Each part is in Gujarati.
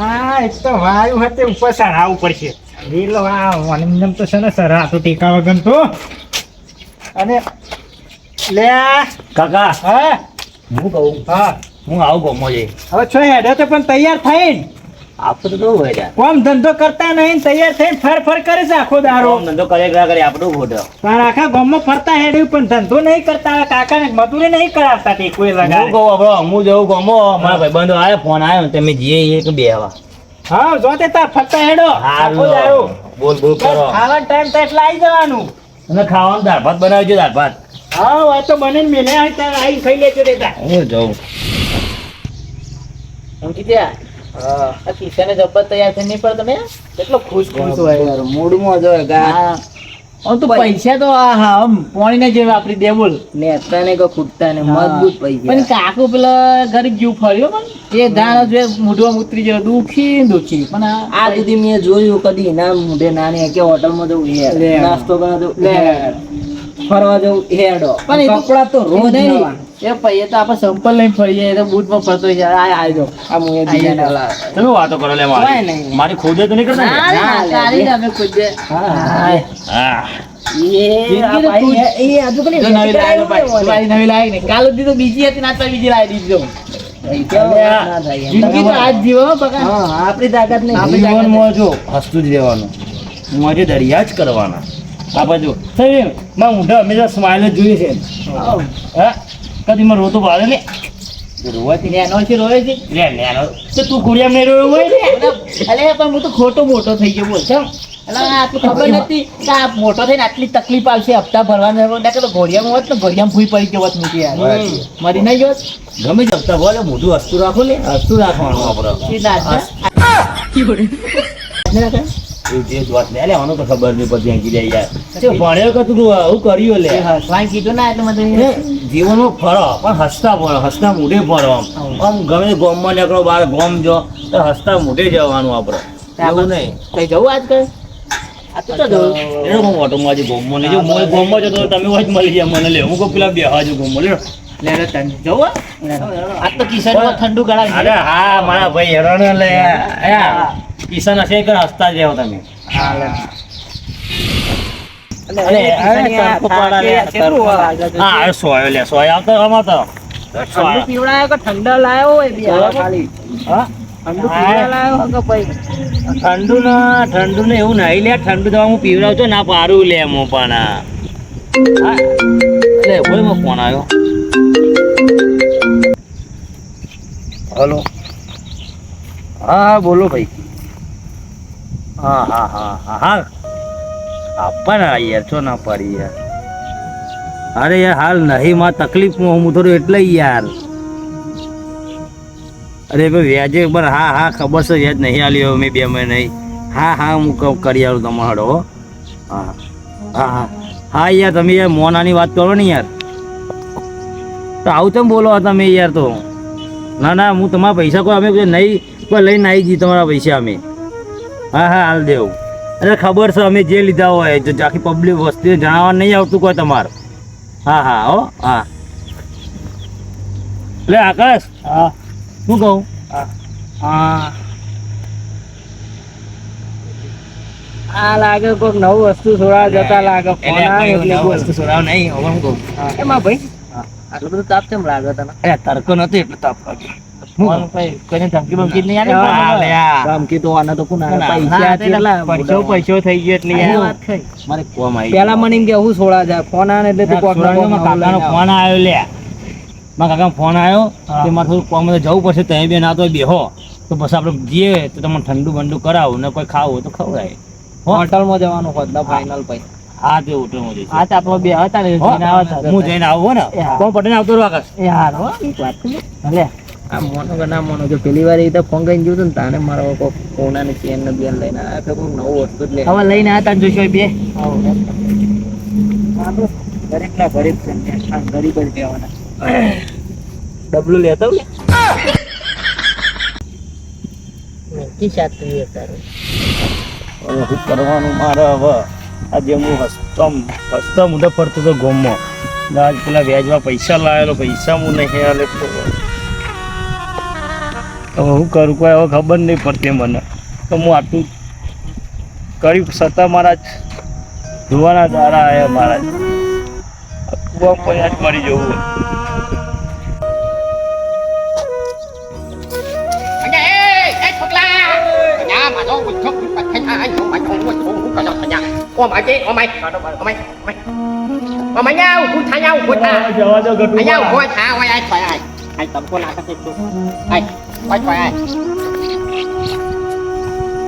હા એક તો વાયુ હતે ઉપર સરાવવું પડશે રેલો આ વનમ તો છે ને સરા તો ટેકા વગર તો અને લે કાકા હા હું કહું હા હું આવું ગમો છે હવે છો હેડે તો પણ તૈયાર થઈને આપણે તો હોય યાર કોમ ધંધો કરતા નહીં ને તૈયાર થઈને ફર કરે છે આખો દારો ધંધો કરે આપણું ખોટો તાર આખા ગામમાં ફરતા હેડ્યું પણ ધંધો નહીં કરતા કાકાને મજૂરી નહીં કરાવતા તે કોઈ હું લગાડે કહું આપણો હું જવું ગમો મારા ભાઈબંધો આવ્યો ફોન આવ્યો ને તમે જઈએ એક બે હવા હા જોતે તાર ફરતા હેડો આખો દારો બોલ બોલ કરો ખાવાનો ટાઈમ તો એટલે આવી જવાનું અને ખાવાનું દાળ ભાત બનાવજો દાળ ભાત હા આ તો બને મેલે આવી ત્યારે આવી ખાઈ લેજો દેતા હું જઉં આ કિસાને જબ્બર તૈયાર થઈ નહીં પણ તમે કેટલો ખુશ હોય યાર મૂડમાં જો હા તો પૈસા તો પોણીને જે વાપરી દે બોલ નેતા ને ખૂટતા ને મજબૂત પૈસા પણ કાકુ પેલા ગરીબ જેવું ફર્યો પણ એ દાણા જો મૂઢવા ઉતરી ગયો દુખી પણ આ સુધી મેં જોયું કદી ના મોઢે નાની કે હોટલમાં જવું લે. નાસ્તો કરવા જવું લે. ફરવા જવું હેડો પણ એ તો કપડા તો રોજ નહીં. નવા. એ પૈયે તો આપણે સંપલ લઈને ફરીએ એ તો બૂટમાં ફરતો હોય છે આ આવજો આ મુએ બીજાને લાવે. તમે વાતો કરો લે કોઈ મારી નહીં. મારી ખોદે તો નહીં કરતા ને? ના, તારી ને અમે ખુદે હા એ આ ભાઈ એ આજુ કને નવી લાવી ભાઈ નવી લાવી ને કાલ સુધી તો બીજી હતી ના તો બીજી લાવી દીધો ના થાય એમ. જિંદગી તો આજ જીવો બકા હા આપણી તાકાત નહીં આપણી તાકાત જીવનમાં જો હસતું જ રહેવાનું મોજે દરિયા જ કરવાના આ બાજુ સહી માં ઊંધા હંમેશા સ્માઇલ જ જોઈએ છે હા કદી માં રોતો પાડે ને રોવાથી નેનો છે રોવે છે લે નેનો તો તું કુડિયામ નહીં રોયો હોય ને અલે પણ હું તો ખોટો મોટો થઈ ગયો બોલ છમ અલા આટલું ખબર નથી કે આ મોટો થઈને આટલી તકલીફ આવશે હપ્તા ભરવાના ના કે તો ઘોડિયામાં હોત ને ઘોડિયામાં ફૂઈ પડી ગયો હોત મૂકી યાર મરી નહીં ગયો ગમે જપતા બોલે મોઢું હસતું રાખો લે હસતું રાખવાનું આપણે એ જે વાત લે લે આનો તો ખબર નહીં પછી અંકી જાય યાર તે ભણ્યો કે તું આવું કર્યું લે હસવાઈ કીધું ના એટલે મને હે, જીવનમાં ફરો પણ હસતા ફરો હસતા મોઢે ફરો આમ ગમે ગોમમાં નીકળો બહાર ગોમ જો તો હસતા મોઢે જવાનું આપણે એવું નહીં કઈ જવું આજ કઈ આ તો જવું એનો હું ઓટોમાં આજે ગોમમાં નહીં જો હું ગોમમાં જતો તમે હોય જ મળી જાય મને લે હું કહું પેલા બે હાજુ ગોમમાં લે લે તને જવું આજ તો કિશનમાં ઠંડુ કરાવી અરે હા મારા ભાઈ હેરાન લે કિશન હશે કે હસતા જ રહો તમે હા લે હા આ સોયો લે સોયો આવતો આમાં તો ઠંડુ પીવડાયો કે ઠંડા લાયો હોય બી ખાલી હા ઠંડુ પીવડા લાયો કે ભાઈ ઠંડુ ને એવું નહીં લે ઠંડુ તો હું પીવડાવતો ના પારું લે મો પણ હા લે બોલ મો ફોન આવ્યો હલો હા બોલો ભાઈ હા હા હા હા હા આપણા યાર છો ના પાડી યાર અરે યાર હાલ નહીં માં તકલીફમાં હું થોડું એટલે યાર અરે ભાઈ વ્યાજે બર હા હા ખબર છે વ્યાજ નહીં આલ્યો મેં 2 મહિને નહીં હા હા હું કરી આવું તમારો હા હા હા હા યાર તમે યાર મોનાની વાત કરો ને યાર તો આવું ચમ બોલો તમે યાર તો ના ના હું તમારા પૈસા કોઈ અમે નહીં કોઈ લઈને આવી જઈએ તમારા પૈસા અમે હા હા હાલ દેવું અરે ખબર છે અમે જે લીધા હોય જો આખી પબ્લિક વસ્તી જણાવવા નહીં આવતું કોઈ તમારે હા હા હો હા એટલે આકાશ હા શું કહું હા આ લાગે કોઈક નવું વસ્તુ થોડા જતા લાગે ફોન આવે એટલે બોલ. વસ્તુ સોરાવ નહીં હવે હું કહું એમાં ભાઈ આટલો બધો તાપ કેમ લાગે તને અરે તડકો નથી એટલે તાપ લાગ્યો ફોન ભાઈ કોઈને ધમકી બમકી નહીં હા, આલે લે આ. ધમકી તો આને તો કોણ આલે? પૈસા પૈસા કેટલા કેટલા? પૈસો થઈ ગયો એટલે યાર વાત થઈ મારે કોમ આવી પેલા મને એમ કે હું સોળા જાય ફોન આવે ને એટલે તું કોક ના કોક નવું કાકાનો લઈને ફોન આવ્યો લે મારા કાકાનો ફોન આવ્યો હા. કે મારે થોડું કોમ જવું પડશે ત્યાં બે ના તો બેહો તો પછી આપણે જઈએ તો તમને ઠંડુ બંડુ કરાવું ને કોઈ ખાવું હોય તો ખવડાય આવ. હોટલમાં જવાનું હોત ના ફાઇનલ પછી હા તે હોટલમાં જઈશું આ તો આપણો બે હતા ને હો, જઈને આવતા હું જઈને આવું હો ને હા. કોણ પટેલ આવતો રહો આકાશ એ હાર હો એક વાત કરી ભલે આ મોનો કે ના મોનો જો પેલી વાર એ તો ફોન કરીને જોયું ને તાને મારો કોક કોના ની ચેન ને બેન લઈને આ કે કોક નવું વસ્તુ જ લે હવે લઈને આવતા જોશો બે ગરીબ ના ગરીબ છે ને આ ગરીબ જ કહેવાના ડબલું લેતો ને કી સાત કરી તારે હવે શું કરવાનું મારે હવે આજે હું હસતા મુઢા ફરતો હતો ગોમમાં આજ પેલા વ્યાજમાં પૈસા લાવેલો પૈસા હું નહીં હાલે તો હવે હું કરું કોઈ હવે ખબર નહીં પડતી મને તો હું આટલું કર્યું છતાં મારા જોવાના દાડા આવ્યા મારા કુવા પડ્યા જ મરી જવું જવા દો ગટુ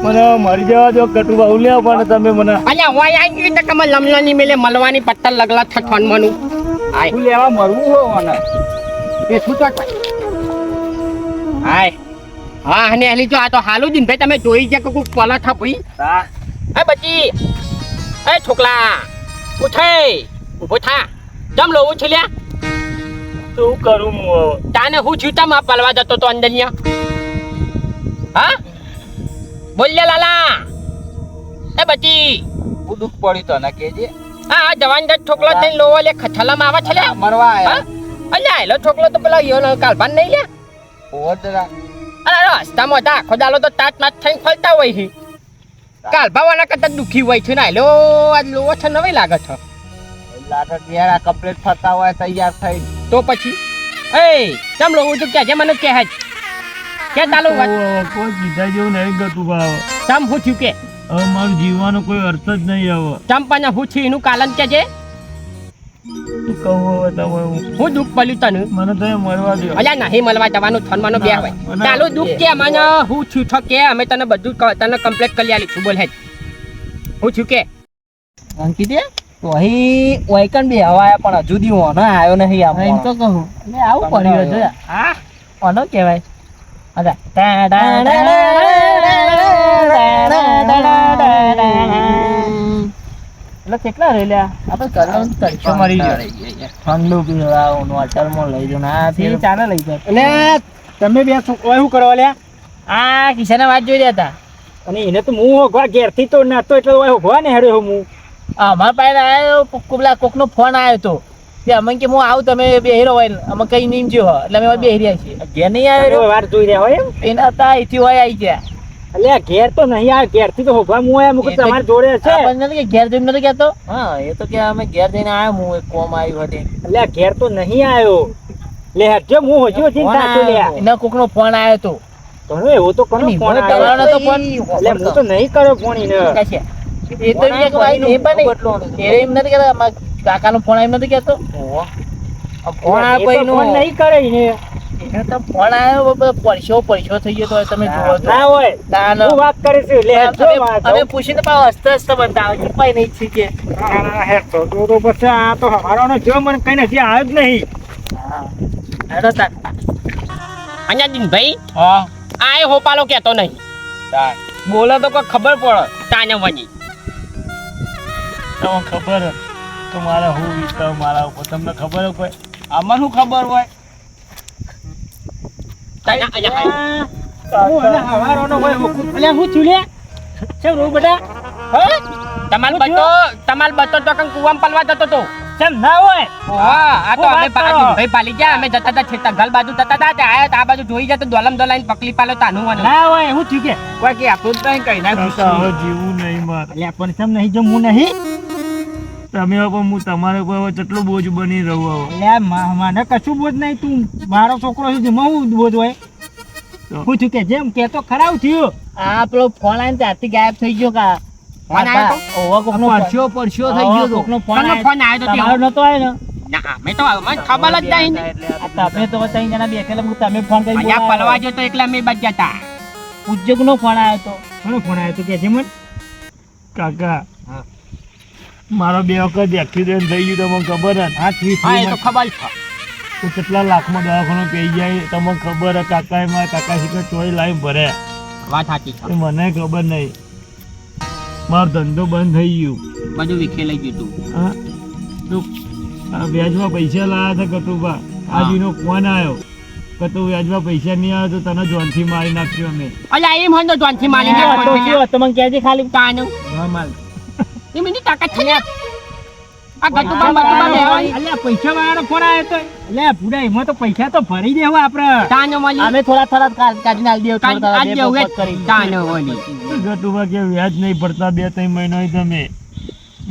મને મરી જવા દો ગટુ બહુ લેવા પણ તમે મને મળવાની પત્તર લગલા થઠવાન મનું હું લેવા મરવું હોવાના હાય હા અને એલી જો આ તો હાલું જ ને ભાઈ તમે જોઈ ગયા કે કોક પલટ ભાઈ એ બચી એ છોકલા ઉઠે ઉભો થા જમ લો ઉઠ લ્યા શું કરું હું હવે તાને હું જીવતા માં પલવા જતો તો અંદર હા બોલ લે લાલા એ બચી હું દુઃખ પડ્યું તો ના કેજે હા જવાન દસ છોકલો થઈને લોવો લે ખથલામાં આવે છે લે મરવા આયા અલ્યા એલો છોકલો તો પેલા યો કાલભાન નહીં લે ઓદરા અરે રસ્તામાં હતા આખો દાલો તો તાત માત થઈને ખોલતા હોય છે કાલભાવાના કરતા દુખી હોય છે ને એલો આજ લોવો છે નવી લાગે છે લાટર યાર આ કમ્પ્લીટ થતા હોય તૈયાર થઈ તો પછી એ ચમ લોવું તું કે મને કે હજ કે ચાલુ વાત કોઈ કીધા જેવું નહીં ગટુ ભાવ ચમ હું થયું કે હવે મારું જીવવાનો કોઈ અર્થ જ નહીં હવે ચંપાને હું થયું એનું કાલન કે છે શું કહું હવે તમે હું દુઃખ પડ્યું તને મને તો મરવા દો અલ્યા નહીં મળવા જવાનું થનવાનો બે હોય ચાલુ દુઃખ કે મને હું થયું છો કે અમે તને બધું તને કમ્પ્લીટ કરી આલીશું બોલ હેજ હું થયું કે અંકિત તો અહીં ઓયકન બી હવાયા પણ હજુ દી ઓનો આવ્યો નહીં આમ એમ તો કહું એટલે આવું પડ્યું છે હા ઓનો કહેવાય અચ્છા એટલે કેટલા રેલ્યા આપણે કરવાનું તરસો મરી ગયો ઠંડુ પીવાનું અચારમાં લઈ જાવ ના ફેર ચાલે લઈ જાવ એટલે તમે બે છોકરા શું કરવા લ્યા આ કિશાને વાત જોઈ રહ્યા હતા અને એને તો હું હોગવા ઘેરથી તો નાતો એટલે હોગવા ને હેડ્યો હું અમારા પાસે આવ્યો પેલા કોકનો ફોન આવ્યો હતો તે અમે કે હું આવું તમે બેહી રહો અમે કઈ નહીં જો એટલે અમે બેહી રહ્યા છીએ ઘેર નહીં આવ્યો વાર જોઈ રહ્યા હોય એમ એના હતા અહીંથી હોય આવી ગયા એટલે ઘેર તો નહીં આવે ઘેરથી તો હોગવા હું આવ્યા મુકું તમારે જોડે છે આપણને નથી કે ઘેર જઈને નથી કહેતો હા એ તો કે અમે ઘેર જઈને આવ્યો હું એક કોમ આવ્યું હતી એટલે ઘેર તો નહીં આવ્યો લે હટજો હું હજુ ચિંતા છું લે એના કોકનો ફોન આવ્યો હતો ઘણો એવો તો કોનો ફોન કરવાનો તો ફોન એટલે હું તો નહીં કર્યો ફોન એને એ તો કે ભાઈ નહીં પણ એમ નથી કહેતા અમારા કાકાનો ફોન આવ્યો નથી કહેતો ફોન આવ્યો પછી ફોન નહીં કરે એને એને તો ફોન આવ્યો પરસો થઈ ગયો તો તમે જુઓ ના હોય હું વાત કરે છે લે હટજો અમે પૂછીને પાછો હસતા હસતા બનતા આવે છુપાઈ નહીં શીખે હેઠો તો પછી આ તો હવારોનો જો મને કઈ નથી આવ્યો જ નહીં હેડો તાર અહીંયા દિનભાઈ હા આ એ હોપાલો કહેતો નહીં બોલે તો કોઈ ખબર પડે તાને વજી તમને ખબર તો મારા હું વિસ્તાર મારા ઉપર તમને ખબર હોય કોઈ આમાં શું ખબર હોય તાને અહીંયા હવારોનો હોય એટલે હું છું લે કેમ રો બેટા હે તમાર બતો તો કંઈ કુવામાં પલવા જતો તો કેમ ના હોય હા આ તો હું અમે વાત કરો. ભાઈ પાલી ગયા અમે જતા હતા છેતા ગલ બાજુ જતા હતા તે આયા આ બાજુ જોઈ જતો દોલમ દોલાઈને પકલી પાલો તાનું મને ના હોય હું થયું કે કોઈ કે આપણું જ નહીં કઈ ના જીવું નહીં મારે એટલે પણ કેમ નહીં જો હું નહીં તમે પણ હું તમારે કોઈ હવે કેટલું બોજ બની રહું હવે એટલે મને કશું બોજ નહીં તું મારો છોકરો છે જેમાં હું બોજ હોય હું થયું કે જેમ કે તો ખરાબ થયું આ પેલો ફોન આવીને ત્યાંથી ગાયબ થઈ ગયો કા ફોન આવ્યો તો? ઓવા કોકનો પરસ્યો થઈ ગયો તો કોકનો ફોન કોનો ફોન આવ્યો તો તમારો નતો આવ્યો ને ના અમે તો મને ખબર જ નહીં ને. આ તમે તો ત્રણ જણા બેઠેલા હું તમે ફોન કરી અહીંયા પલવા જો તો એકલા અમે બચ જતા ઉદ્યોગનો ફોન આવ્યો તો કોનો ફોન આવ્યો તો કે છે મને કાકા મારો 2 વખત એક્સિડન્ટ થઈ ગયું તમને ખબર જ હા એ તો ખબર છે તો કેટલા લાખમાં દવાખાનો પી જાય તમને ખબર હે કાકાએ મારા કાકા શીખર ચોરી લાવી ભરે વાત સાચી છે મને ખબર નહીં મારો ધંધો બંધ થઈ ગયો બધું વિખેલાઈ ગયું તું હા તો આ વ્યાજમાં પૈસા લાવ્યા હતા કટુબા આજનો ફોન આવ્યો કે તું વ્યાજમાં પૈસા નહીં આવે તો તને જોનથી મારી નાખ્યો અમે અલ્યા એમ હોય તો જોનથી મારી નાખો તમે કહેજે ખાલી તાનું નોર્મલ એ મિનિટ તાકાત છે ને આ ગટુબા બટુબા લેવાની અલ્યા પૈસા વાળાનો ફોન આવ્યો તો અલ્યા ભૂડા એમાં તો પૈસા તો ભરી દેવા આપણે તાનો મળી અમે થોડા કાઢીને આલી દેવું, થોડા આજ બે જેવું પોપટ કરી. તાનો મળી ગટુબા કે વ્યાજ નહીં ભરતા 2-3 મહિના તમે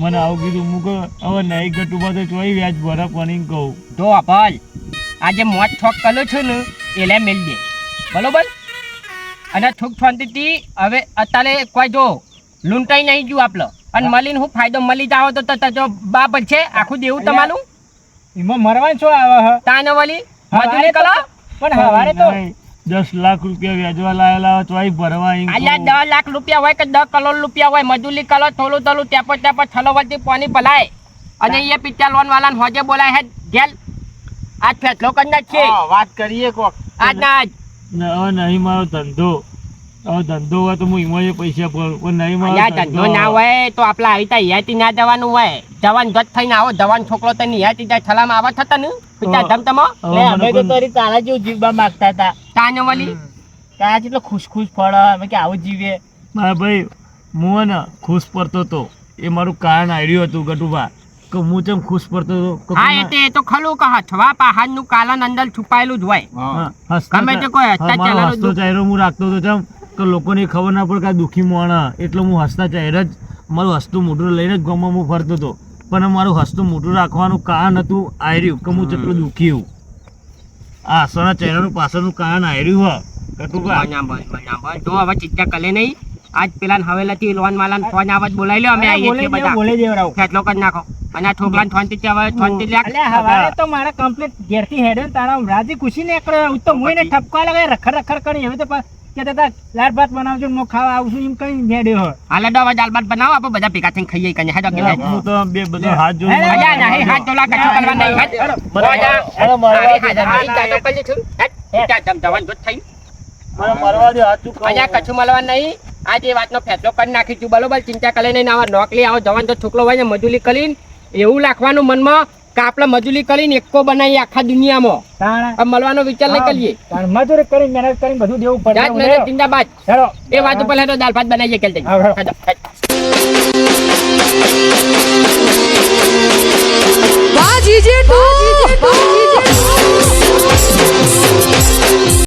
મને આવું કીધું હું કહું હવે નહીં ગટુબા તો ચોઈ વ્યાજ ભરા પણ કહું તો અભલ આજે મોજ ઠોક કર્યો છે ને એટલે મેલ દે બરોબર અને ઠોક શાંતિથી હવે અત્યારે કોઈ જો લૂંટાઈ નહીં ગયું આપલો અને મળીને હું ફાયદો મળી જાવ તો જો બાપ છે આખું દેવું તમારું એમાં મરવાનું શું આવે હ? તાનો વળી મજૂરી કરો પણ હવારે તો 10 લાખ રૂપિયા વ્યાજવા લાયેલા ચોઈ ભરવા અલ્યા 10 લાખ રૂપિયા હોય કે 10 કરોડ રૂપિયા હોય મજૂરી કરો થોડું થોડું ટેપો થલો વળતી પાણી પલાય અને એ પિક્ચર લોન વાળાને હોજે બોલાય હે ગેલ આજ ફેસલો કરી નાખીએ વાત કરીએ કોક આજ ના આજ હવે નહીં મારો ધંધો હવે ધંધો હોય તો હું એમાં પૈસા ભરું પણ નહીં મારો અલ્યા ધંધો ના હોય તો આપલા આવી તા હિયાતી ના જવાનું હોય જવાન જત થઈને આવો જવાન છોકરો તો નિહાતી જાય થલામાં આવા થતા ને પિતા ધમતમો લે, અમે તો તારી તારા જેવું જીવવા માંગતા હતા. તાનો વળી તારા જેટલો ખુશ ફળ અમે કે આવું જીવીએ. મારા ભાઈ હું ને ખુશ પડતો હતો એ મારું કારણ આવ્યું હતું ગટુભા કે હું જેમ ખુશ પડતો હતો કે હા એ તો ખલું કે હથવા પહાડ નું કાલન અંદર છુપાયેલું જ હોય ગમે તે કોઈ હસતા મારો ચહેરાનું હસતો ચહેરો હું રાખતો હતો જેમ કે લોકોને ખબર ના પડે કે આ દુઃખી માણસ એટલે હું હસતા ચહેરા જ મારું હસતું મોઢું લઈને જ ગામમાં હું ફરતો હતો પણ મારું હસતું મોઢું રાખવાનું કારણ હતું આર્યું કે હું જેટલું દુઃખી હું આ હસવાના ચહેરાનું પાછળનું કારણ આર્યું હા ગટુભા બરાબર તો હવે ચિંતા કરે નહીં આજ પેલા હવેલાથી લોન વાળાને ફોન આવત બોલાવી લો અમે આવીએ છીએ બધા બોલે દેવરાવ ફેસલો કરી નાખો અને આ છોકરાને શાંતિથી હવે શાંતિથી રાખ. અલ્યા હવારે તો મારા કમ્પ્લીટ ઘેરથી હેડે તારા રાજી ખુશી ને એકડો હું તો મોઈને ઠપકા લગાય રખડ કરી હવે તો કહેતા હતા લાડ ભાત બનાવજો હું ખાવા આવું છું એમ કઈ હેડ્યો હોય હાલે તો હવે દાળ ભાત બનાવો આપણે બધા ભેગા થઈને ખાઈએ કને હેડો કે હું તો બે બધો હાથ જોડું હેડો. અલ્યા નહીં હાથ તોલા કશું કરવા નહીં હેડ બોજા અરે મરવા દે, ચાલો કરી છું હેડ ચાલ જવાન જોત થઈ મને મરવા દે, હાચું કહું. અહીંયા કશું મળવા નહીં આ જે વાતનો ફેસલો કરી નાખી છું બરોબર ચિંતા કરે નહીં આવા નોકરી આવો જવાન તો છોકરો હોય ને મજૂરી કરીને એવું રાખવાનું મનમાં કે આપણે મજૂરી કરીને એકો બનાવીએ આખા દુનિયામાં તાણા હવે મળવાનો વિચાર નહીં કરીએ મજૂરી કરી મહેનત કરી બધું દેવું પડે જાત મહેનત જિંદાબાદ હેડો એ વાત ઉપર હેડો દાળ ભાત બનાવીએ કે હા, હેડો.